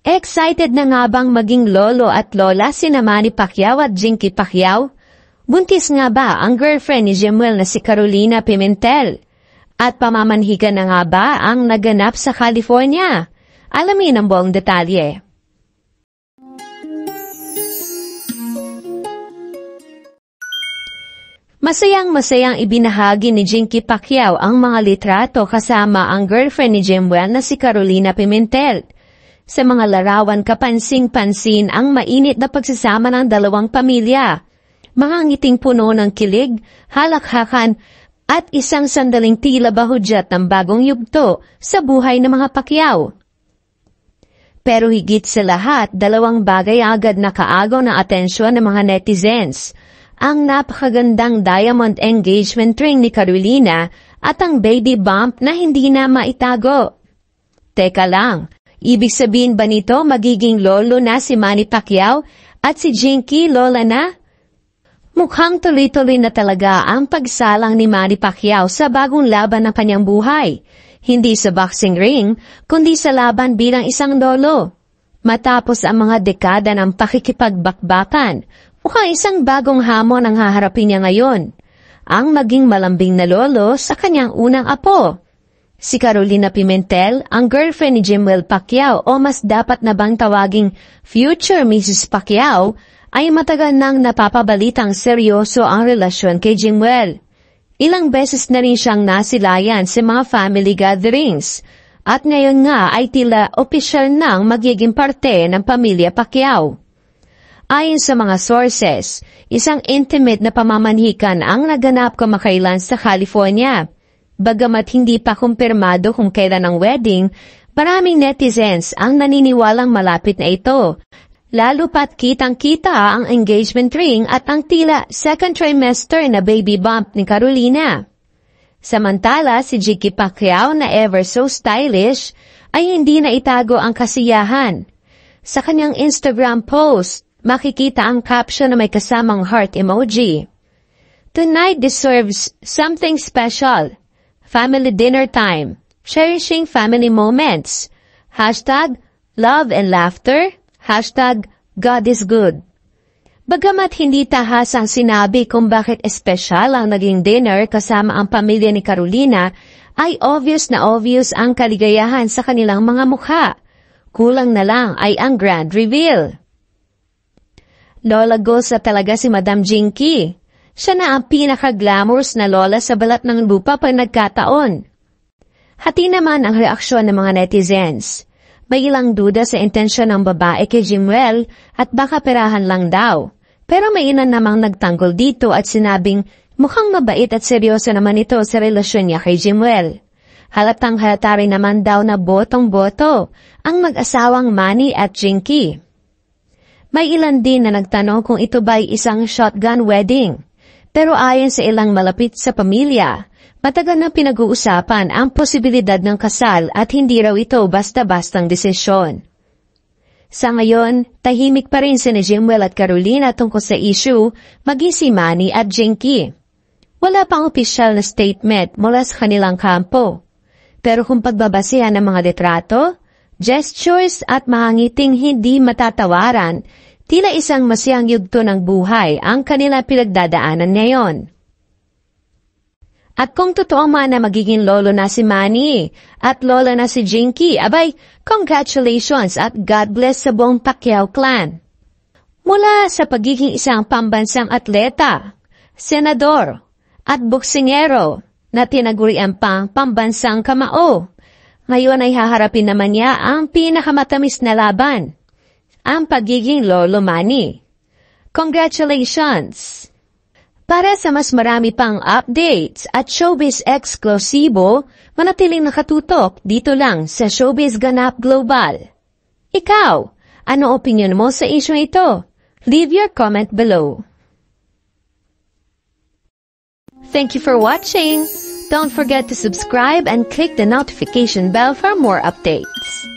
Excited na nga bang maging lolo at lola sina Manny Pacquiao at Jinky Pacquiao? Buntis nga ba ang girlfriend ni Jemuel na si Carolina Pimentel? At pamamanhikan na nga ba ang naganap sa California? Alamin ang buong detalye. Masayang-masayang ibinahagi ni Jinky Pacquiao ang mga litrato kasama ang girlfriend ni Jemuel na si Carolina Pimentel. Sa mga larawan kapansing-pansin ang mainit na pagsasama ng dalawang pamilya. Mga ngiting puno ng kilig, halakhakan, at isang sandaling tila bahudyat ng bagong yugto sa buhay ng mga Pacquiao. Pero higit sa lahat, dalawang bagay agad nakaagaw ng atensyon ng mga netizens. Ang napakagandang diamond engagement ring ni Carolina at ang baby bump na hindi na maitago. Teka lang, ibig sabihin ba nito magiging lolo na si Manny Pacquiao at si Jinky lola na? Mukhang tuloy-tuloy na talaga ang pagsalang ni Manny Pacquiao sa bagong laban ng kanyang buhay. Hindi sa boxing ring, kundi sa laban bilang isang lolo. Matapos ang mga dekada ng pakikipagbakbakan, mukhang isang bagong hamon ang haharapin niya ngayon. Ang maging malambing na lolo sa kanyang unang apo. Si Carolina Pimentel, ang girlfriend ni Jemuel Pacquiao o mas dapat na bang tawaging future Mrs. Pacquiao, ay matagal nang napapabalitang seryoso ang relasyon kay Jemuel. Ilang beses na rin siyang nasilayan sa mga family gatherings at ngayon nga ay tila opisyal nang magiging parte ng pamilya Pacquiao. Ayon sa mga sources, isang intimate na pamamanhikan ang naganap kamakailan sa California. Bagamat hindi pa kumpirmado kung kailan ang wedding, maraming netizens ang naniniwalang malapit na ito. Lalo pat kitang-kita ang engagement ring at ang tila second trimester na baby bump ni Carolina. Samantala, si Jinky Pacquiao na ever so stylish ay hindi na itago ang kasiyahan. Sa kanyang Instagram post, makikita ang caption na may kasamang heart emoji. Tonight deserves something special. Family dinner time. Cherishing family moments. Hashtag love and laughter. Hashtag God is good. Bagamat hindi tahasang sinabi kung bakit espesyal ang naging dinner kasama ang pamilya ni Carolina, ay obvious na obvious ang kaligayahan sa kanilang mga mukha. Kulang na lang ay ang grand reveal. Lola goals na talaga si Madam Jinky. Siya na ang pinaka-glamorous na lola sa balat ng lupa pag nagkataon. Hati naman ang reaksyon ng mga netizens. May ilang duda sa intensyon ng babae kay Jemuel at baka perahan lang daw. Pero may ilan namang nagtanggol dito at sinabing mukhang mabait at seryoso naman ito sa relasyon niya kay Jemuel. Halatang halata rin naman daw na botong-boto ang mag-asawang Manny at Jinky. May ilan din na nagtanong kung ito ba'y isang shotgun wedding. Pero ayon sa ilang malapit sa pamilya, matagal na pinag-uusapan ang posibilidad ng kasal at hindi raw ito basta-bastang desisyon. Sa ngayon, tahimik pa rin sina Jemuel at Carolina tungkol sa issue, maging si Manny at Jinky. Wala pang opisyal na statement mula sa kanilang kampo. Pero kung pagbabasehan ng mga litrato, gestures at mga ngiting hindi matatawaran, tila isang masayang yugto ng buhay ang kanila pinagdadaanan ngayon. At kung totoo man na magiging lolo na si Manny at lola na si Jinky, abay, congratulations at God bless sa buong Pacquiao clan. Mula sa pagiging isang pambansang atleta, senador, at boksingero na tinagurian pang pambansang kamao, ngayon ay haharapin naman niya ang pinakamatamis na laban, ang pagiging lolo Manny. Congratulations! Para sa mas marami pang updates at showbiz eksklusibo, manatiling nakatutok dito lang sa Showbiz Ganap Global. Ikaw, ano opinion mo sa issue ito? Leave your comment below. Thank you for watching. Don't forget to subscribe and click the notification bell for more updates.